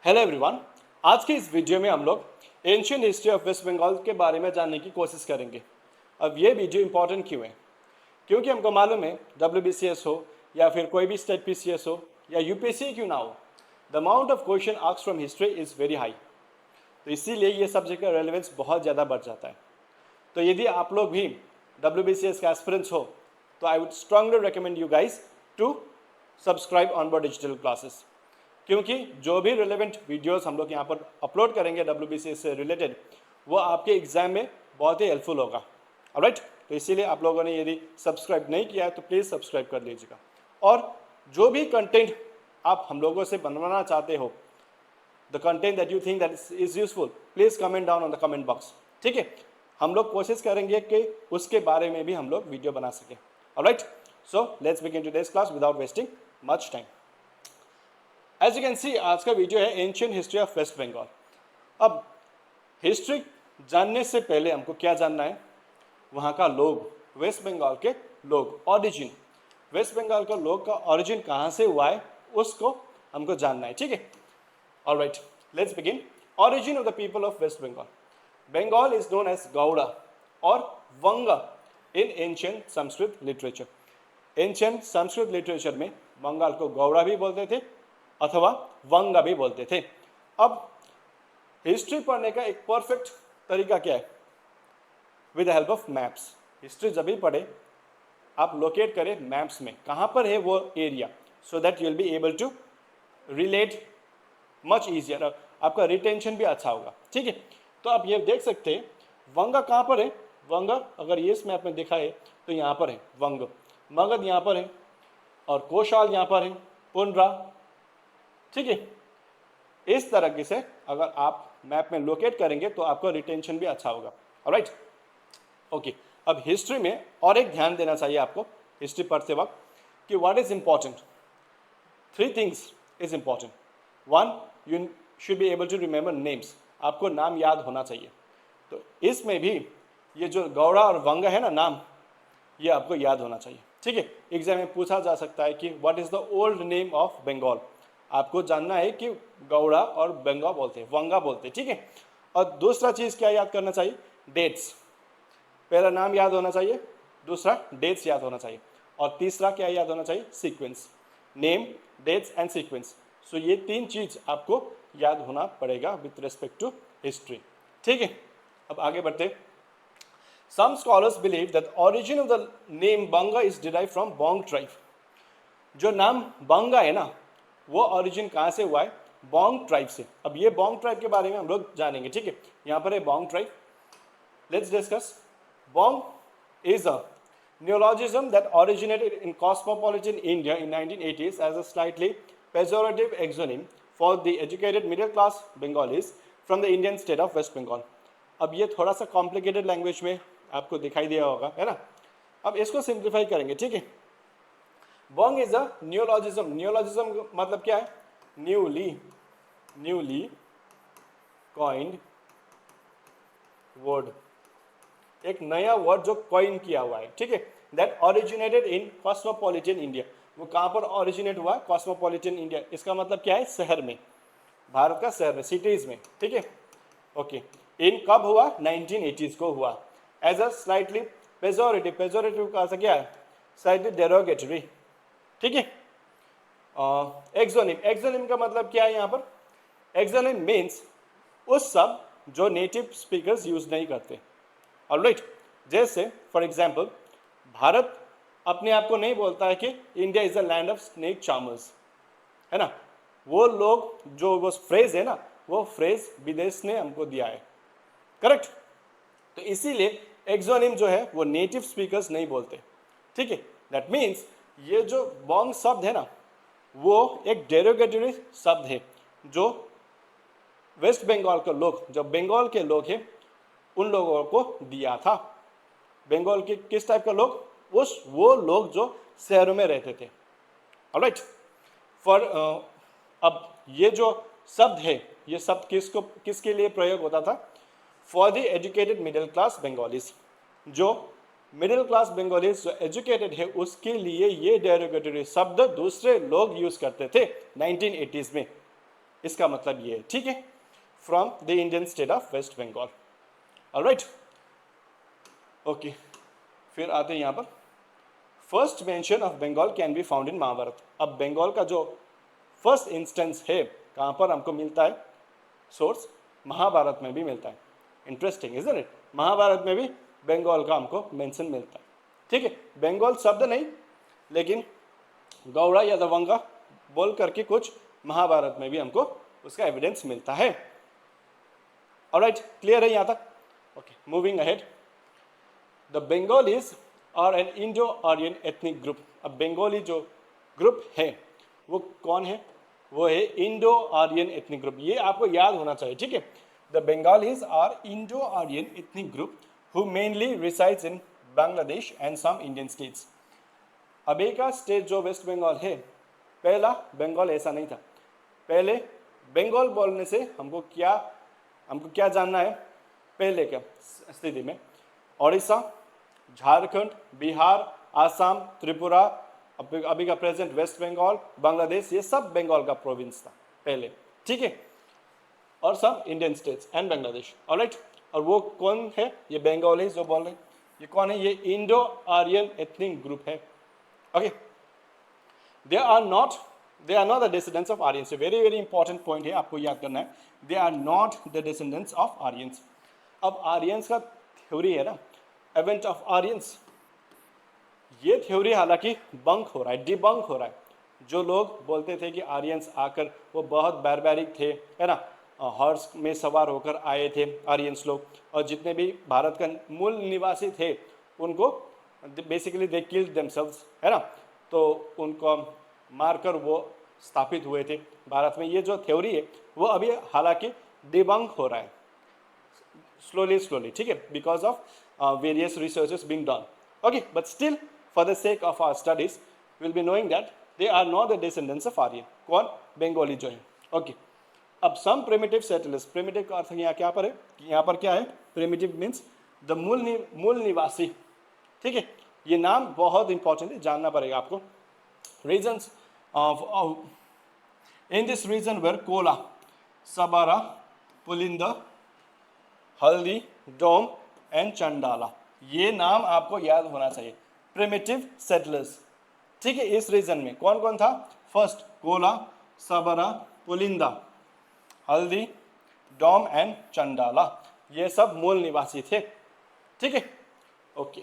Hello everyone. आज के इस वीडियो में हम लोग ancient history of waste Bengal के बारे में जानने की कोशिश करेंगे। अब ये वीडियो इंपॉर्टेंट क्यों है? क्योंकि हमको मालूम है WBCS हो या फिर कोई भी स्टेट PCS हो या UPSC क्यों ना हो, the amount of question asked from history is very high. तो इसीलिए ये सब्जेक्ट का रेलेवेंस बहुत ज़्यादा बढ़ जाता है। तो यदि आप लोग भी WBCS के एस्पिरेंट्स हो तो I would strongly recommend you guys to subscribe onboard digital classes, क्योंकि जो भी रिलेवेंट वीडियोस हम लोग यहाँ पर अपलोड करेंगे WBCS से रिलेटेड वो आपके एग्जाम में बहुत ही हेल्पफुल होगा। ऑलराइट, तो इसीलिए आप लोगों ने यदि सब्सक्राइब नहीं किया है तो प्लीज़ सब्सक्राइब कर लीजिएगा। और जो भी कंटेंट आप हम लोगों से बनवाना चाहते हो, the content that you think that is useful, please comment down on the comment box. ठीक है, हम लोग कोशिश करेंगे कि उसके बारे में भी हम लोग वीडियो बना सकें। Alright, so let's begin today's class without wasting much time. As you can see, आज का वीडियो है ancient history of waste Bengal. अब हिस्ट्री जानने से पहले हमको क्या जानना है? वहाँ का लोग, वेस्ट बंगाल के लोग, ऑरिजिन, वेस्ट बंगाल का लोग का ऑरिजिन कहाँ से हुआ है उसको हमको जानना है। ठीक है, all right, let's begin. Origin of the people of waste Bengal. Bengal is known as Gauda और Vanga in ancient Sanskrit literature. Ancient Sanskrit literature में बंगाल को गौड़ा भी बोलते थे अथवा वंगा भी बोलते थे। अब हिस्ट्री पढ़ने का एक परफेक्ट तरीका क्या है? With the help of maps. History जब भी पढ़े आप लोकेट करें मैप्स में कहाँ पर है वो area, so that you will be able to relate much easier, आपका रिटेंशन भी अच्छा होगा। ठीक है, तो आप ये देख सकते हैं वंगा कहाँ पर है। वंगा अगर ये इस मैप में देखा है तो यहाँ पर है वंग, मगध यहाँ पर है और कोशाल यहाँ पर है, पुनरा। ठीक है, इस तरह से अगर आप मैप में लोकेट करेंगे तो आपका रिटेंशन भी अच्छा होगा। Alright, okay. अब हिस्ट्री में और एक ध्यान देना चाहिए आपको हिस्ट्री पढ़ते वक्त कि what is important. 3 things is important. 1, you should be able to remember names, आपको नाम याद होना चाहिए। तो इसमें भी ये जो गौड़ा और वंगा है ना नाम, ये आपको याद होना चाहिए। ठीक है, एग्जाम में पूछा जा सकता है कि what is the old name of Bengal, आपको जानना है कि गौड़ा और बंगा बोलते हैं, वंगा बोलते हैं। ठीक है, और दूसरा चीज़ क्या याद करना चाहिए? डेट्स। पहला नाम याद होना चाहिए, दूसरा डेट्स याद होना चाहिए, और तीसरा क्या याद होना चाहिए? Sequence. Name, dates and sequence. So ये 3 चीज़ आपको याद होना पड़ेगा विथ रिस्पेक्ट टू हिस्ट्री। ठीक है, अब आगे बढ़ते। Some scholars believe that origin of the name Banga is derive from Bong tribe. जो नाम बंगा है ना, वो ऑरिजिन कहाँ से हुआ है? बोंग ट्राइब से। अब ये बोंग ट्राइब के बारे में हम लोग जानेंगे। ठीक है, यहाँ पर है Bong tribe. Let's discuss. Bong is a neologism that originated in cosmopolitan India in 1980s as a slightly pejorative exonym for the educated middle class Bengalis from the Indian state of West Bengal. अब ये थोड़ा सा complicated language में आपको दिखाई दिया होगा, है ना? अब इसको सिंप्लीफाई करेंगे। ठीक है, Bong is a neologism. Neologism मतलब क्या है? न्यूली कॉइन्ड वर्ड, एक नया वर्ड जो कॉइन किया हुआ है। ठीक है, that originated in cosmopolitan India. वो कहाँ पर ओरिजिनेट हुआ? Cosmopolitan India. इसका मतलब क्या है? शहर में, भारत का शहर में, सिटीज में। ठीक है, ओके। इन कब हुआ? 1980s को हुआ। As a slightly pejorative, pejorative का अर्थ क्या है? Slightly derogatory. ठीक है, एक्सोनिम, एक्सोनिम का मतलब क्या है यहाँ पर? एक्सोनिम मीन्स उस सब जो नेटिव स्पीकर्स यूज नहीं करते। ऑलराइट, जैसे फॉर एग्जाम्पल भारत अपने आप को नहीं बोलता है कि India is a land of snake charmers, है ना? वो लोग जो वो फ्रेज है ना, वो फ्रेज विदेश ने हमको दिया है। करेक्ट, तो इसीलिए एक्सोनिम जो है वो नेटिव स्पीकर्स नहीं बोलते। ठीक है, दैट मीन्स ये जो बोंग शब्द है ना, वो एक डेरोगेटरी शब्द है जो वेस्ट बंगाल के लोग, जो बंगाल के लोग हैं, उन लोगों को दिया था। बंगाल के किस टाइप का लोग? वो लोग जो शहरों में रहते थे। ऑलराइट, फॉर अब ये जो शब्द है, ये शब्द किसके लिए प्रयोग होता था? For the educated middle class Bengalis. जो मिडिल क्लास बंगालीज जो एजुकेटेड है उसके लिए ये डेरोगेटरी शब्द दूसरे लोग यूज करते थे 1980s में। इसका मतलब ये है, ठीक है, from the Indian state of waste Bengal. Alright, okay, फिर आते हैं यहाँ पर, first mention of Bengal can be found in Mahabharat. अब बंगाल का जो फर्स्ट इंस्टेंस है कहाँ पर हमको मिलता है, सोर्स महाभारत में भी मिलता है। इंटरेस्टिंग इजंट इट, महाभारत में भी बंगाल का हमको मेंशन मिलता है, ठीक है। बंगाल शब्द नहीं, लेकिन गौड़ा या दबंगा बोल करके कुछ महाभारत में भी हमको उसका एविडेंस मिलता है। ऑलराइट, क्लियर है यहाँ तक? Okay, moving ahead, the Bengalis are an Indo Aryan ethnic group. अब बंगाली जो ग्रुप है वो कौन है, वो है इंडो आर्यन एथनिक ग्रुप। ये आपको याद होना चाहिए, ठीक है। The Bengalis are Indo Aryan ethnic group who mainly resides in Bangladesh and some Indian states. अभी का स्टेट जो वेस्ट बंगाल है, पहला बंगाल ऐसा नहीं था। पहले बंगाल बोलने से हमको क्या जानना है, पहले क्या स्थिति में ओडिशा, झारखंड, बिहार, आसाम, त्रिपुरा, अभी का प्रेजेंट वेस्ट बंगाल, बांग्लादेश, ये सब बंगाल का प्रोविंस था पहले, ठीक है, और सब Indian states and Bangladesh. Alright, और वो कौन है, ये बंगाली जो बोल रहे हैं, ये कौन है, ये इंडो आर्यन एथनिक ग्रुप है। Okay, they are not the descendants of Aryans. Very very important point है, आपको याद करना है, they are not the descendants of Aryans. अब आर्यंस का थ्योरी है ना, एवेंट ऑफ आर्यंस, ये थ्योरी हालांकि बंक हो रहा है, डिबंक हो रहा है। जो लोग बोलते थे कि आर्यंस आकर वो बहुत बैरबैरिक थे, है ना, हॉर्स में सवार होकर आए थे आर्यंस लोग, और जितने भी भारत का मूल निवासी थे उनको बेसिकली दे किल्ड देमसेल्व्स, है ना, तो उनको मारकर वो स्थापित हुए थे भारत में। ये जो थ्योरी है वो अभी हालांकि डिबंक हो रहा है slowly, ठीक है, because of various researches being done. Okay, but still for the sake of our studies we'll be knowing that they are not the descendants of Aryan. कौन, बंगाली जो है। ओके, अब some primitive settlers, primitive का अर्थ यहाँ क्या पर है, यहाँ पर क्या है, primitive means the मूल निवासी, ठीक है। ये नाम बहुत इंपॉर्टेंट है, जानना पड़ेगा आपको। Regions in this region were Kola, Sabara, Pulinda, Haldi, Dom and Chandala. ये नाम आपको याद होना चाहिए, प्रिमिटिव सेटलर्स, ठीक है। इस रीजन में कौन कौन था, first Cola, Sabara, Pulinda, Haldi, Dom and Chandala, ये सब मूल निवासी थे, ठीक है। Okay,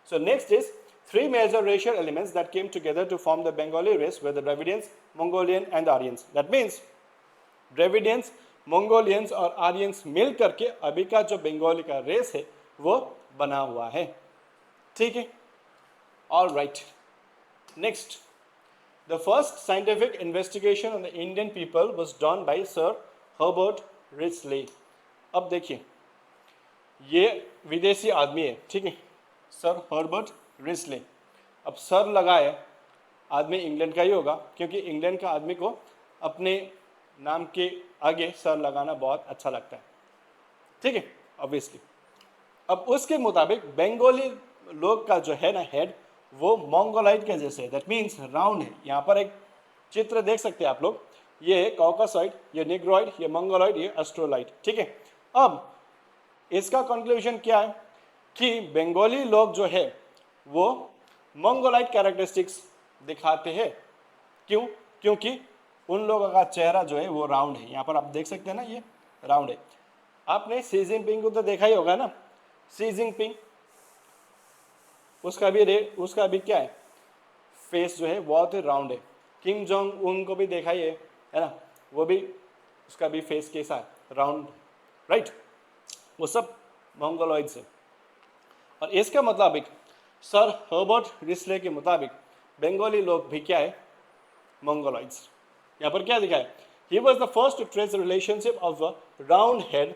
so next is three major racial elements that came together to form the Bengali race were the Dravidians, Mongolian and Aryans. That means Dravidians, Mongolians और Aryans मिल करके अभी का जो बंगाली का रेस है वो बना हुआ है, ठीक है। All right, next, the first scientific investigation on the Indian people was done by Sir Herbert Risley. अब देखिए, ये विदेशी आदमी है, ठीक है, सर हर्बर्ट रिस्ले। अब सर लगाए, आदमी इंग्लैंड का ही होगा, क्योंकि इंग्लैंड का आदमी को अपने नाम के आगे सर लगाना बहुत अच्छा लगता है, ठीक है, ऑब्वियसली। अब उसके मुताबिक बंगाली लोग का जो है ना हेड, वो मंगोलाइट के जैसे है, दैट मीन्स राउंड है। यहाँ पर एक चित्र देख सकते हैं आप लोग, ये है कॉकसॉइड, ये निग्रोइड, ये मंगोलाइड, ये एस्ट्रोलाइट, ठीक है। अब इसका कंक्लूजन क्या है कि बंगाली लोग जो है वो मंगोलाइट कैरेक्टरिस्टिक्स दिखाते हैं। क्यों? क्योंकि उन लोगों का चेहरा जो है वो राउंड है। यहाँ पर आप देख सकते हैं ना, ये राउंड है। आपने शी जिनपिंग को तो देखा ही होगा ना, शी जिनपिंग, उसका भी क्या है, फेस जो है बहुत राउंड है। किम जोंग उन को भी देखा ही है ना, वो भी, उसका भी फेस कैसा है, राउंड, राइट। वो सब मंगोलॉइड्स है। और इसके मुताबिक सर हर्बर्ट रिस्ले के मुताबिक बंगाली लोग भी क्या है, मंगोलॉइड्स। यहाँ पर क्या लिखा है, he was the first to trace the relationship of the round head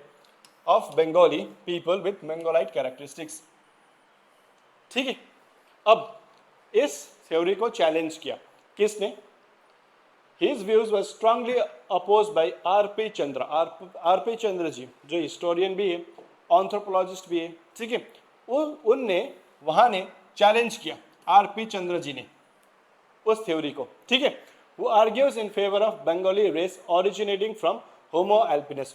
of Bengali people with Mongoloid characteristics, ठीक है। अब इस थ्योरी को चैलेंज किया किसने, His views were strongly opposed by R.P. Chandra. R.P. चंद्र जी जो हिस्टोरियन भी है, एंथ्रोपोलॉजिस्ट भी है, ठीक है, उनने वहाँ ने चैलेंज किया, R.P. चंद्र जी ने उस थ्योरी को, ठीक है। who argues in favor of Bengali race originating from Homo alpinus.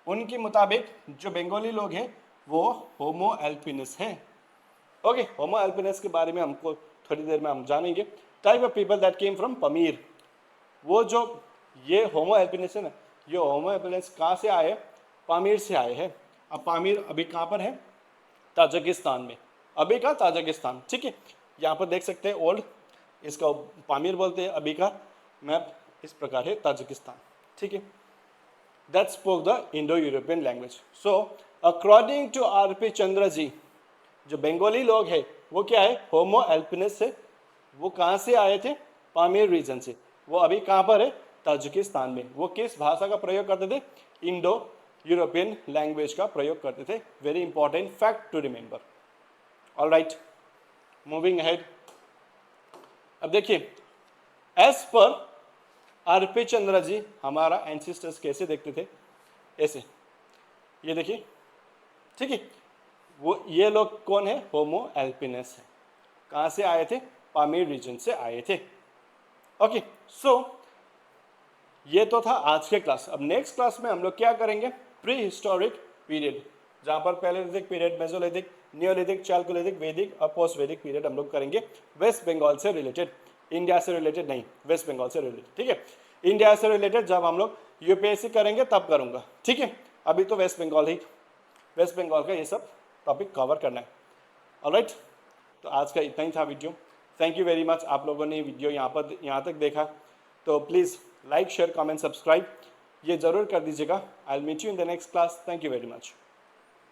उनके मुताबिक जो बंगाली लोग हैं वो होमो एल्पिनस हैं. ओके, होमो एल्पिनस के बारे में हमको थोड़ी देर में हम जानेंगे. Type of people that came from Pamir. वो जो ये होमो एल्पिनस है ना, ये होमो एल्पिनस कहाँ से आए? पामीर से आए हैं. अब पामीर अभी कहाँ पर है? ताजिकिस्तान में. अभी का ताजिकिस्तान. ठीक है, यहाँ पर देख सकते हैं ओल्ड, इसका पामीर बोलते हैं. अभी का मैप इस प्रकार है, ताजिकिस्तान. ठीक है, that spoke the Indo European language. So according to R P. Chandra ji, जो बंगाली लोग हैं वो क्या है? होमो एल्पिनस से. वो कहाँ से आए थे? पामीर रीजन से. वो अभी कहाँ पर है? ताजिकिस्तान में. वो किस भाषा का प्रयोग करते थे? इंडो यूरोपियन लैंग्वेज का प्रयोग करते थे. Very important fact to remember. All right, moving ahead. अब देखिए, एज पर आर.पी. चंद्र जी हमारा एंसेस्टर्स कैसे देखते थे? ऐसे, ये देखिए. ठीक है, वो ये लोग कौन है? होमो एल्पिनस है. कहाँ से आए थे? पामीर रीजन से आए थे. ओके, सो ये तो था आज के क्लास. अब नेक्स्ट क्लास में हम लोग क्या करेंगे? प्री हिस्टोरिक पीरियड, जहाँ पर palaeolithic period, Mesolithic, Neolithic, chalcolithic, वैदिक और पोस्ट वैदिक पीरियड हम लोग करेंगे. वेस्ट बंगाल से रिलेटेड, इंडिया से रिलेटेड नहीं, वेस्ट बंगाल से रिलेटेड. ठीक है, इंडिया से रिलेटेड जब हम लोग यूपीएससी करेंगे तब करूँगा. ठीक है, अभी तो वेस्ट बंगाल का ये सब टॉपिक कवर करना है. ऑलराइट, तो आज का इतना ही था video. Thank you very much. आप लोगों ने वीडियो यहाँ तक देखा, तो please like, share, comment, subscribe ये ज़रूर कर दीजिएगा. I will meet you in the next class. Thank you very much.